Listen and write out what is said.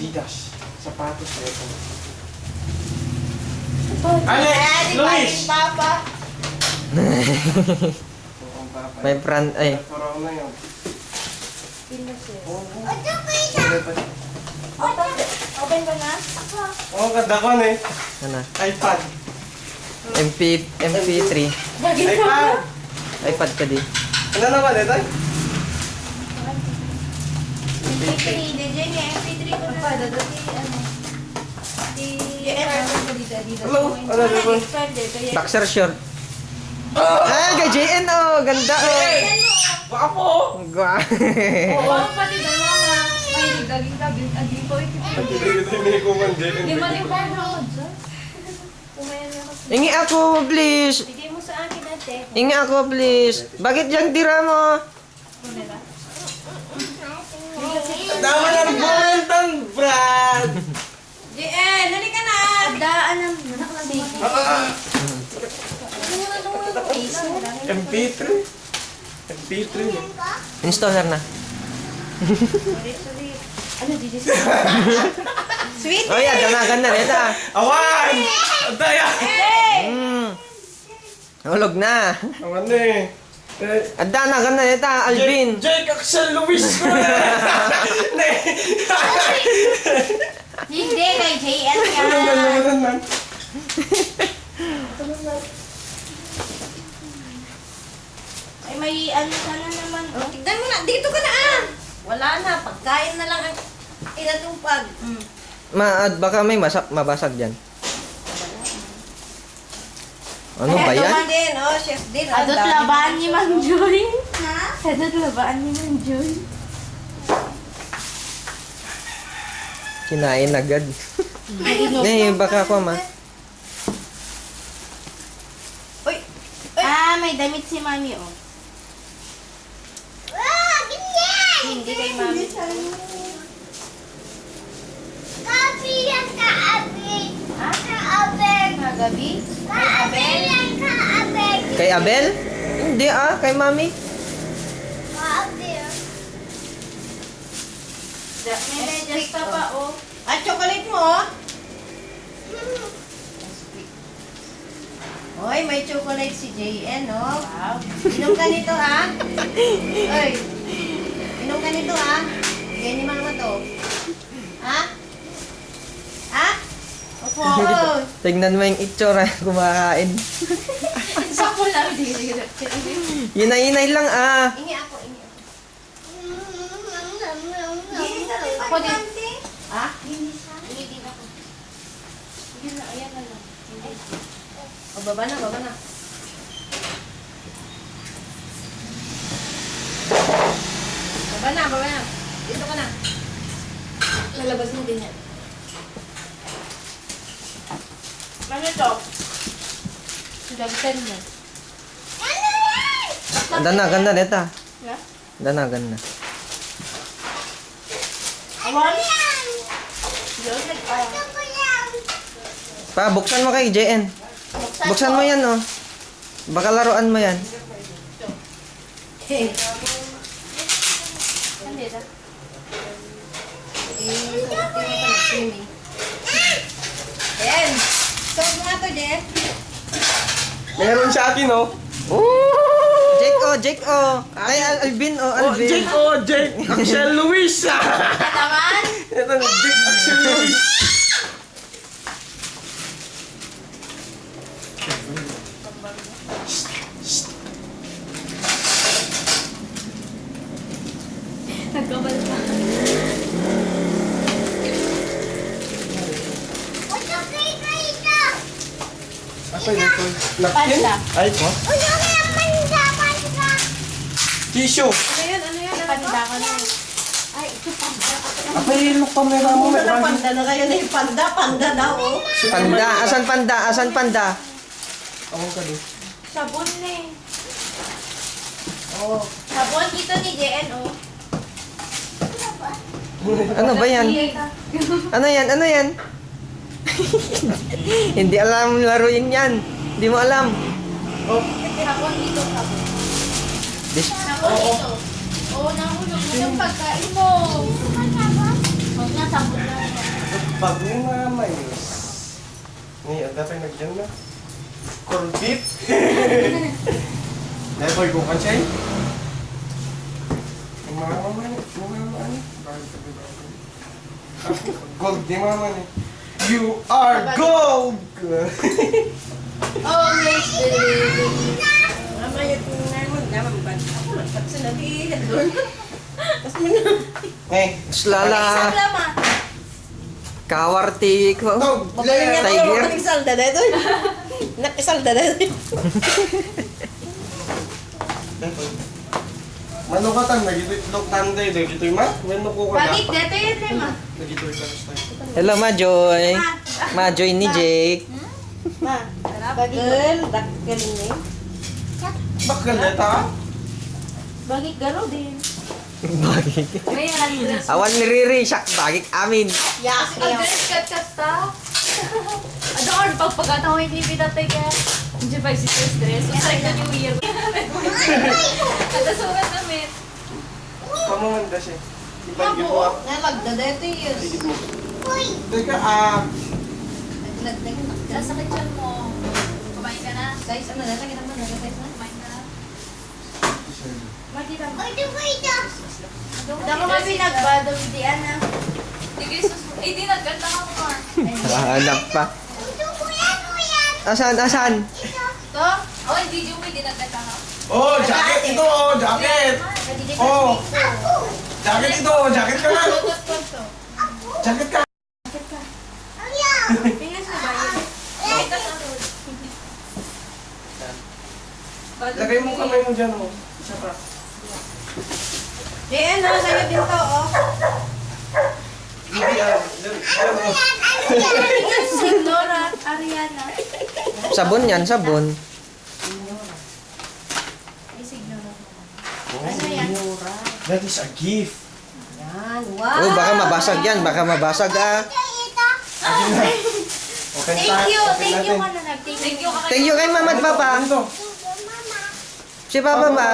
Adidas. Sapatos ito. Alex! Luis! Papa. May brand, ay. Parang na yun. Open ba na? Oo, ganda ko na eh. Ano? iPad. MP3. iPad! iPad ka di. Ano naman ito? MP3. DJ niya, MP3 ko na. Hello? Ano naman? Boxer short. Ah, kay JN oh. Ganda oh. Baka po! Gwa. Oo, pati dalawa nga. May gaging-gaging. Aging po ito. Hindi ko man din. Lima rin ba ako dyan? Kumayan na ako. Ingi ako, please. Bigay mo sa akin ate. Ingi ako, please. Bakit yung tira mo? Dama ng bumentang, Brad! JN, halika na! Daan ng MP3? MP3? Installer na. Ano, DJ? Sweet! Oh yeah, gana neta. Awan! Adaya! Hulog na. Awan na eh. Adda na gana neta, Alvin. Jake Axel Luis ko Hindi, kay JN yan. Anong gano'n man? Ay, may ano sana naman. Oh, tignan mo na. Dito ka na ah. Wala na. Pagkain na lang ang inatupag. Baka may mabasag dyan. Ano ba yan? Ito din, oh, chef din. Adot labaan ni Mang Joy. Ha? Adot labaan ni Mang Joy. Kinain agad. Baka ako ma. Uy! Ah, may damit si Mami, oh. Hindi kay mami. Kapi yan kaabig. Ha? Kaabig. Magabi? Kaabig yan kaabig. Kay Abel? Hindi ah, kay Mami. Kaabig. May medyas pa pa, oh. At chocolate mo, oh. Hoy, may chocolate si JN, oh. Wow. Inom ka nito, ha? Hoy. Inom ka nito, ha? Bigay ni mama to. Ha? Ha? Opo. Tignan mo yung itsura kumakain. Sakto lang. Inay lang ah. Ingi ako, ingi ako. Ako din. Ha? Ingi din ako. Yun na, ayan na lang. O, baba na, baba na. Baba na, baba na. Dito ka na. Lalabas mo din yan. Ano ito? Gagtan mo. Ganda neta. Yeah? Ganda. Awan? Yun, Pa, buksan mo kay JN. Buksan mo yan oh. Baka laruan mo yan. Hey. Hindi na. Ayan. Suot mo nga to, Jen. Meron sa akin oh. Jake oh. Ay, Alvin oh, Alvin. Jake Axel Luis! Naman? Ito na, Jake Axel Luis. Nagkabal pa. Asa yun ito? Napkin? Panda. Ay, what? Tissue! Ano yun? Ano yun? Panda ka na. Ay, ito panda. Apa yung camera mo? May Panda na panda na kayo na yung panda. Panda daw, oh. Panda, asan panda? Asan panda? Ako ka din. Sabon na eh. Oh. Sabon ito ni JN, oh. Ano ba yan? Ano yan? Hindi alam laruin yan. Hindi mo alam. Sabon dito, sabon. This, Sabon dito. Oo, nahulog mo yung pagkain mo. Huwag na, sabon na. Pag yung mga mayos. Ngayon, dati nagyan na. Corned beef. Never ko ka siya. Yung mga mamani. Bakit ka ba? Gold di mama ni. You are gold! Oh, yes, mamaya tingnan mo naman ba? Ako lang sinabi doon. Tapos mo na. Slala. Lama. Kawarti ko. Magaling niya Tiger. ko nagsalda na doon. Nakisalda na doon. Manukatan, nagitulog nanday, nagitoy ma? Manuko ka Bakit dapat. dito yun, Lema? Nagitoy ka sa Hello, Majoy. Majoy ni Jake. Ma, bagel, dakkel ni. Bakal neta? Bagik garo din. Bagik. May address. Awan ni Riri, siya bagik amin. Yak niya. Address kat kasta. Adoon, pagpagkataon hindi pinatay ka. Hindi pa si stress. It's like the new year. Kada sugat namin. Pamamanda siya. Ibang Ako, gito nalagda dito yun. Igit mo. Teka, Nalagda yun. Nasa kitchen mo. Kumain ka na. Size ano, nalagda naman, nalagda size na. Kumain ka na. Makita mo. Ito ko ito. Dako nga pinagbado, hindi ana. Sige, eh di nagkanta ka mo. Hanap pa. Ito ko yan, kuya. Asan, asan? To? Oh, hindi Jumi, di nagkanta ka. oh, jacket ito, oh, jacket! Oh, jacket ito, jacket ka na! Tutot ko to. Jacket ka! Pinas na ba yun? Kita sa road. Lagay mo kamay mo dyan, oh. Isa pa. Diyan, no, sa'yo din to, oh. Hindi, dyan, oh. Signora Ariana. Sabon yan, sabon. Ay, Signora. Ano yan? That is a gift. Yan, wow. Oh, baka mabasag yan, baka mabasag ah. Open Thank you, open thank you natin. ka na nag. Thank you ka kay Thank you kay mama at papa. Ito. Si papa ba?